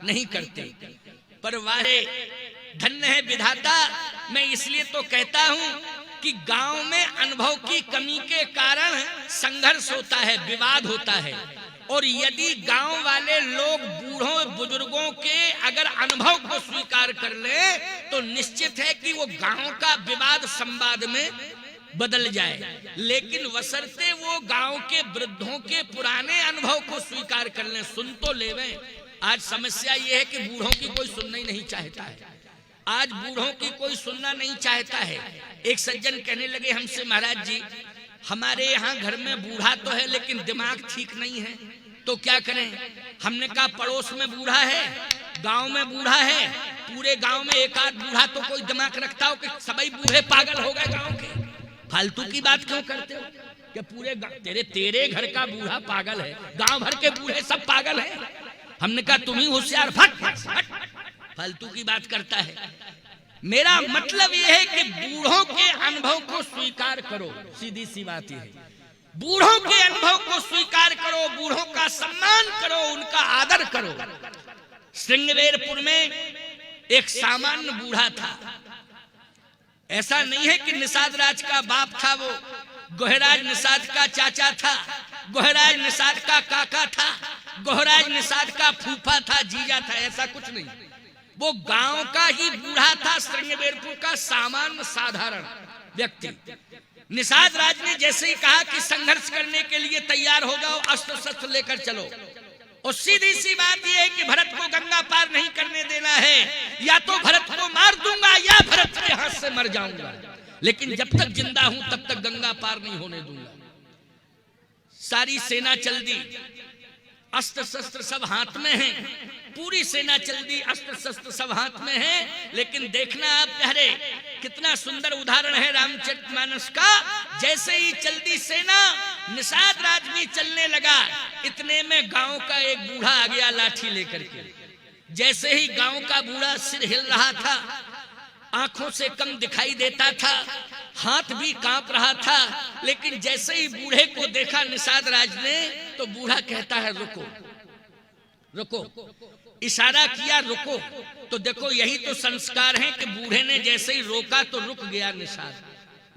नहीं करते। पर वारे धन्य है विधाता। मैं इसलिए तो कहता हूं कि गांव में अनुभव की कमी के कारण संघर्ष होता है, विवाद होता है। और यदि गांव वाले लोग बूढ़ों बुजुर्गों के अगर अनुभव को स्वीकार कर ले तो निश्चित है कि वो गांव का विवाद संवाद में बदल जाए। लेकिन बशर्ते वो गांव के वृद्धों के पुराने अनुभव को स्वीकार कर लें, सुन तो लेवें। आज समस्या ये है कि बूढ़ों की कोई सुनना ही नहीं चाहता है। आज बूढ़ों की कोई सुनना नहीं चाहता है। एक सज्जन कहने लगे हमसे, महाराज जी हमारे यहाँ घर में बूढ़ा तो है लेकिन दिमाग ठीक नहीं है, तो क्या करें। हमने कहा पड़ोस में बूढ़ा है, गांव में बूढ़ा है, पूरे गांव में एक आध बूढ़ा तो कोई दिमाग रखता हो कि सभी बूढ़े पागल हो गए गांव के। फालतू की बात क्यों करते हो कि पूरे तेरे घर का बूढ़ा पागल है, गांव भर के बूढ़े सब पागल हैं। हमने कहा तुम ही होशियार, फट फालतू की बात करता है। मेरा मतलब यह है कि बूढ़ों के अनुभव को स्वीकार करो, सीधी सी बात यह है। बूढ़ों के अनुभव को स्वीकार करो, बूढ़ों का सम्मान करो, उनका आदर करो। श्रृंगवेरपुर में एक सामान्य बूढ़ा था। ऐसा नहीं है कि निषाद राज का बाप था, वो गोहराज निषाद का चाचा था, गोहराज निषाद का काका था, गोहराज निषाद का फूफा था, जीजा था, ऐसा कुछ नहीं। वो गांव का ही बूढ़ा था, श्रृंगवेरपुर का सामान्य साधारण व्यक्ति। निषाद राज ने जैसे ही कहा कि संघर्ष करने के लिए तैयार हो जाओ, अस्त्र शस्त्र लेकर चलो, और सीधी सी बात यह है कि भरत को गंगा पार नहीं करने देना है, या तो भरत को मार दूंगा या भरत के हाथ से मर जाऊंगा, लेकिन जब तक जिंदा हूं तब तक गंगा पार नहीं होने दूंगा। सारी सेना चल दी, अस्त्र शस्त्र सब हाथ में है, पूरी सेना चल दी, अस्त्र शस्त्र सब हाथ में है। लेकिन देखना आप प्यारे, कितना सुंदर उदाहरण है रामचरितमानस का। जैसे ही चल दी सेना, निषाद राज भी चलने लगा, इतने में गांव का एक बूढ़ा आ गया लाठी लेकर के। जैसे ही गांव का बूढ़ा सिर हिल रहा था, आंखों से कम दिखाई देता था, हाथ भी कांप रहा था, लेकिन जैसे ही बूढ़े को देखा निषाद राज ने तो बूढ़ा कहता है रुको रुको, इशारा किया रुको। तो देखो यही तो संस्कार है कि बूढ़े ने जैसे ही रोका तो रुक गया निषाद।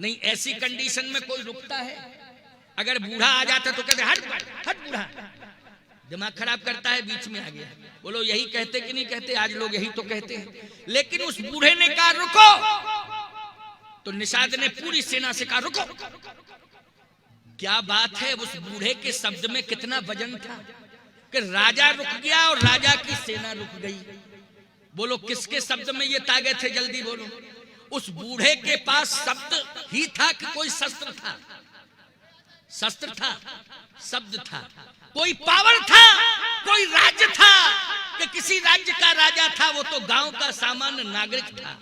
नहीं ऐसी कंडीशन में कोई रुकता है? अगर बूढ़ा आ जाता तो कहते हट हट बूढ़ा, दिमाग खराब करता है, बीच में आ गया। बोलो यही कहते कि नहीं कहते? आज लोग यही तो कहते हैं। लेकिन उस बूढ़े ने कहा रुको, तो निषाद ने पूरी सेना से कहा रुको। क्या बात है, उस बूढ़े के शब्द में कितना वजन था कि राजा रुक गया और राजा की सेना रुक गई। बोलो किसके शब्द में ये ताकत थे? जल्दी बोलो। उस बूढ़े के पास शब्द ही था कि कोई शस्त्र था? शस्त्र था, शब्द था, कोई पावर था, कोई राज्य था कि किसी राज्य का राजा था? वो तो गांव का सामान्य नागरिक था।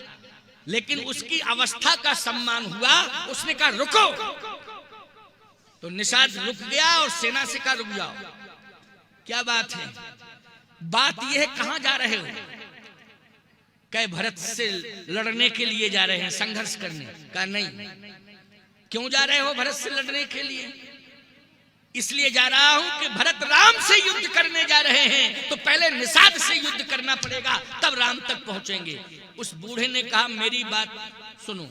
लेकिन उसकी अवस्था का सम्मान हुआ, उसने कहा रुको। तो निषाद रुक गया और सेना से कहा रुक जाओ। क्या बात है? बात यह है कहां जा रहे हो? कहे भरत से लड़ने के लिए जा रहे हैं, संघर्ष करने। कहा नहीं। क्यों जा रहे हो भरत से लड़ने के लिए? इसलिए जा रहा हूं कि भरत राम से युद्ध करने जा रहे हैं, तो पहले निषाद से युद्ध करना पड़ेगा, तब राम तक पहुंचेंगे। उस बूढ़े ने कहा मेरी बात सुनो,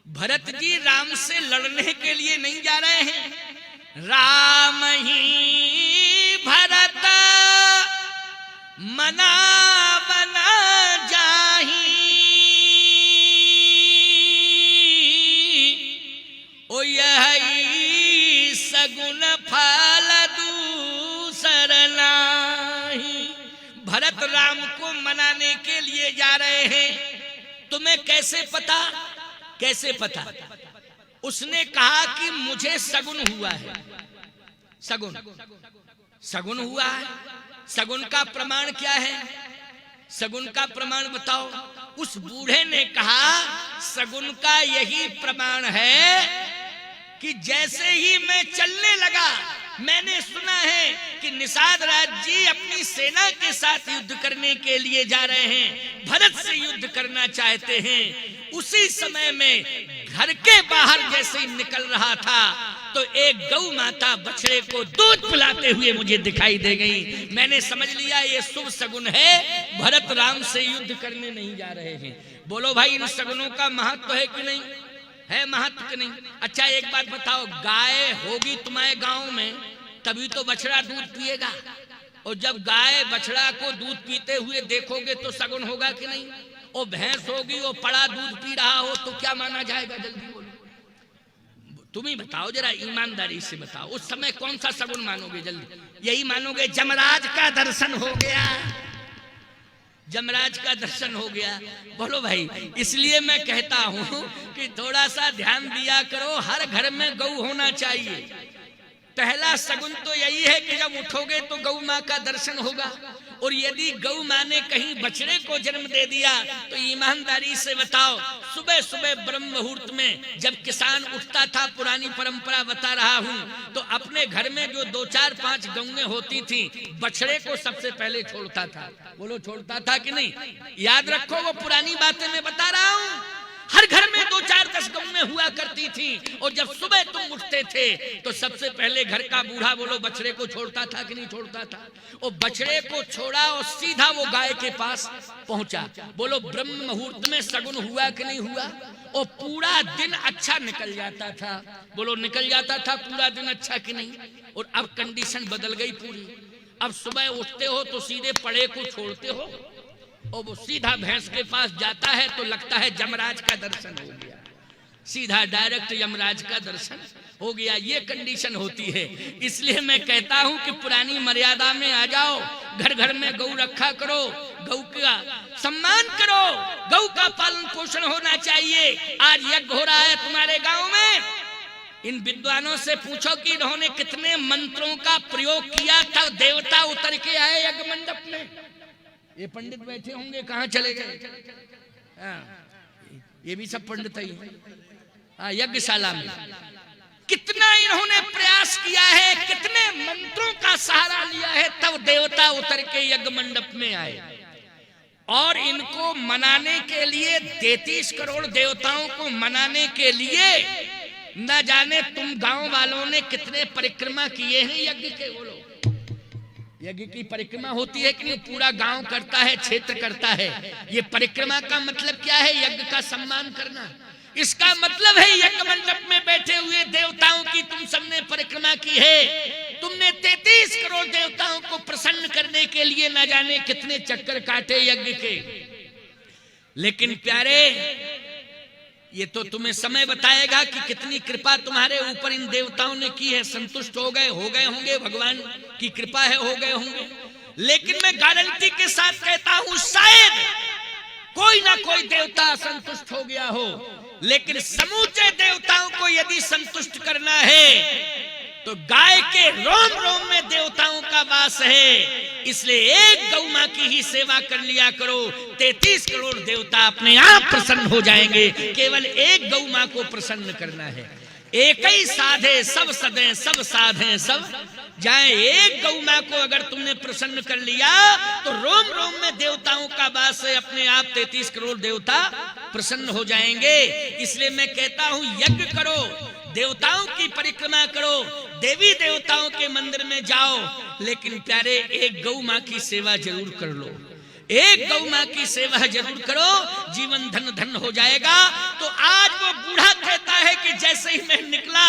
भरत जी राम से लड़ने के लिए नहीं जा रहे हैं, राम ही भरत मना बना जाही, ओ यही सगुन फल दूसर नाही। भरत राम को मनाने के लिए जा रहे हैं। तुम्हें कैसे पता? कैसे पता? उसने कहा कि मुझे सगुन हुआ है। सगुन, सगुन हुआ है। सगुन का प्रमाण क्या है? सगुन का प्रमाण बताओ। उस बूढ़े ने कहा सगुन का यही प्रमाण है कि जैसे ही मैं चलने लगा, मैंने सुना है कि निषाद राज जी अपनी सेना के साथ युद्ध करने के लिए जा रहे हैं, भरत से युद्ध करना चाहते हैं। उसी समय में घर के बाहर जैसे ही निकल रहा था, तो एक गौ माता बछड़े को दूध पिलाते हुए मुझे दिखाई दे गई। मैंने समझ लिया ये शुभ सगुन है, भरत राम से युद्ध करने नहीं जा रहे हैं। बोलो भाई, इन सगुनों का महत्व है कि नहीं है? महत्व कि नहीं? अच्छा एक बात बताओ, गाय होगी तुम्हारे गांव में तभी तो बछड़ा दूध पिएगा, और जब गाय बछड़ा को दूध पीते हुए देखोगे तो सगुन होगा कि नहीं? और भैंस होगी वो पड़ा दूध पी रहा हो तो क्या माना जाएगा? जल्दी बोलो, तुम ही बताओ जरा, ईमानदारी से बताओ, उस समय कौन सा सगुन मानोगे? जल्दी यही मानोगे जमराज का दर्शन हो गया, जमराज का दर्शन हो गया। बोलो भाई, इसलिए मैं कहता हूं कि थोड़ा सा ध्यान दिया करो, हर घर में गौ होना चाहिए। पहला सगुन तो यही है कि जब उठोगे तो गौ माँ का दर्शन होगा, और यदि गौ माँ ने कहीं बछड़े को जन्म दे दिया तो ईमानदारी से बताओ, सुबह सुबह ब्रह्म मुहूर्त में जब किसान उठता था, पुरानी परंपरा बता रहा हूँ, तो अपने घर में जो 2 4 5 गौएं होती थी, बछड़े को सबसे पहले छोड़ता था। बोलो, छोड़ता था कि नहीं? याद रखो, वो पुरानी बातें मैं बता रहा हूँ। हर घर में 2 4 10 गौएं हुआ करती थी, और जब सुबह तुम उठते थे तो सबसे पहले घर का बूढ़ा, बोलो, बछड़े को छोड़ता था कि नहीं छोड़ता था? और बछड़े को छोड़ा और सीधा वो गाय के पास पहुंचा। बोलो, ब्रह्म मुहूर्त में सगुन हुआ कि नहीं हुआ? और पूरा दिन अच्छा निकल जाता था। बोलो, निकल जाता था पूरा दिन अच्छा कि नहीं? और अब कंडीशन बदल गई पूरी। अब सुबह उठते हो तो सीधे पड़े को छोड़ते हो, और वो सीधा भैंस के पास जाता है तो लगता है जमराज का दर्शन हो गया, सीधा डायरेक्ट यमराज का दर्शन हो गया। ये कंडीशन होती है। इसलिए मैं कहता हूं कि पुरानी मर्यादा में आ जाओ, घर घर में गौ रखा करो, गौ का सम्मान करो, गौ का पालन पोषण होना चाहिए। आज यज्ञ हो रहा है तुम्हारे गांव में, इन विद्वानों से पूछो कि इन्होंने कितने मंत्रों का प्रयोग किया तब देवता उतर के आए यज्ञ मंडप में। ये पंडित बैठे होंगे, कहाँ चले गए? ये भी सब पंडित ही यज्ञशाला में। कितना इन्होंने प्रयास किया है, कितने मंत्रों का सहारा लिया है, तब देवता उतर के यज्ञ मंडप में आए। और इनको मनाने के लिए 33 करोड़ देवताओं को मनाने के लिए न जाने तुम गांव वालों ने कितने परिक्रमा किए हैं यज्ञ के। बोलो, यज्ञ की परिक्रमा होती है कि नहीं? पूरा गांव करता है, क्षेत्र करता है। ये परिक्रमा का मतलब क्या है? यज्ञ का सम्मान करना। इसका मतलब है यज्ञ मंडप में बैठे हुए देवताओं की तुम सबने परिक्रमा की है। तुमने 33 करोड़ देवताओं को प्रसन्न करने के लिए न जाने कितने चक्कर काटे यज्ञ के। लेकिन प्यारे, ये तो तुम्हें समय बताएगा कि कितनी कृपा तुम्हारे ऊपर इन देवताओं ने की है। संतुष्ट हो गए होंगे, भगवान की कृपा है, हो गए होंगे। लेकिन मैं गारंटी के साथ कहता हूं, शायद कोई ना कोई देवता असंतुष्ट हो गया हो। लेकिन समूचे देवताओं को यदि संतुष्ट करना है तो गाय के रोम रोम में देवताओं का वास है। इसलिए एक गौ माँ की ही सेवा कर लिया करो, 33 करोड़ देवता अपने आप प्रसन्न हो जाएंगे। केवल एक गौ माँ को प्रसन्न करना है। एक ही साधे सब सदे, सब साधे सब जाए। एक गौ माँ को अगर तुमने प्रसन्न कर लिया तो रोम रोम में देवताओं का वास है, अपने आप 33 करोड़ देवता प्रसन्न हो जाएंगे। इसलिए मैं कहता हूं, यज्ञ करो, देवताओं की परिक्रमा करो, देवी देवताओं के मंदिर में जाओ, लेकिन प्यारे एक गौ माँ की सेवा जरूर कर लो। एक गौ माँ की सेवा जरूर करो, जीवन धन धन हो जाएगा। तो आज वो बूढ़ा कहता है कि जैसे ही मैं निकला,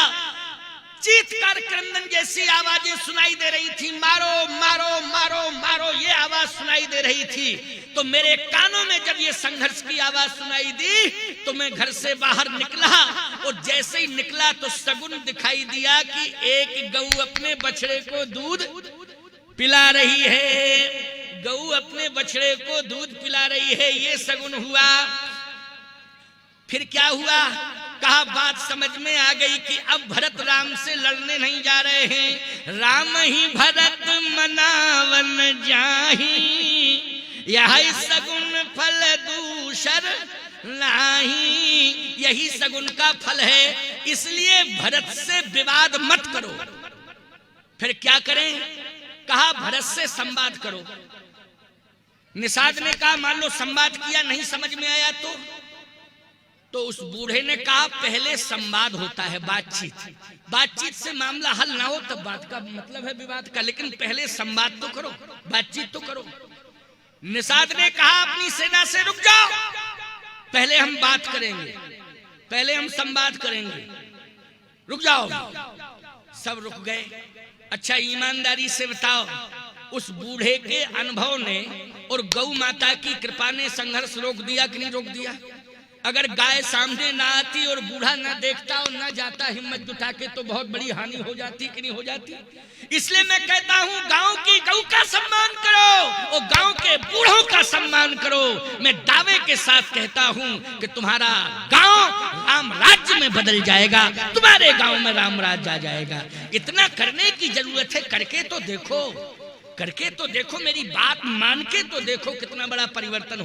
चीत्कार क्रंदन जैसी आवाजें सुनाई दे रही थी, मारो मारो मारो मारो, ये आवाज सुनाई दे रही थी। तो मेरे कानों में जब ये संघर्ष की आवाज सुनाई दी तो मैं घर से बाहर निकला, और जैसे ही निकला तो सगुन दिखाई दिया कि एक गऊ अपने बछड़े को दूध पिला रही है। गऊ अपने बछड़े को दूध पिला रही है, ये सगुन हुआ। फिर क्या हुआ? कहा, बात समझ में आ गई कि अब भरत राम से लड़ने नहीं जा रहे हैं। राम ही भरत मनावन जाही, यही सगुन फल दूसर नाही। यही सगुन का फल है, इसलिए भरत से विवाद मत करो। फिर क्या करें? कहा, भरत से संवाद करो। निषाद ने कहा, मान लो संवाद किया, नहीं समझ में आया तो तो उस बूढ़े ने कहा पहले संवाद होता है, बातचीत से मामला हल ना हो तब बात का मतलब है विवाद का, लेकिन पहले संवाद तो करो, बातचीत तो करो। निषाद ने कहा अपनी सेना से रुक जाओ, पहले हम बात करेंगे, पहले हम संवाद करेंगे, रुक जाओ। सब रुक गए। अच्छा ईमानदारी से बताओ, उस बूढ़े के अनुभव ने और गौ माता की कृपा ने संघर्ष रोक दिया कि नहीं रोक दिया? अगर गाय सामने ना आती और बूढ़ा ना देखता और ना जाता हिम्मत जुटा के तो बहुत बड़ी हानि हो जाती कि नहीं हो जाती? इसलिए मैं कहता हूँ गांव की गौ का सम्मान करो और गांव के बूढ़ों का सम्मान करो। मैं दावे के साथ कहता हूँ कि तुम्हारा गांव राम राज्य में बदल जाएगा, तुम्हारे गांव में राम राज्य आ जाएगा। इतना करने की जरूरत है, करके तो देखो, करके तो देखो, मेरी बात मान के तो देखो कितना बड़ा परिवर्तन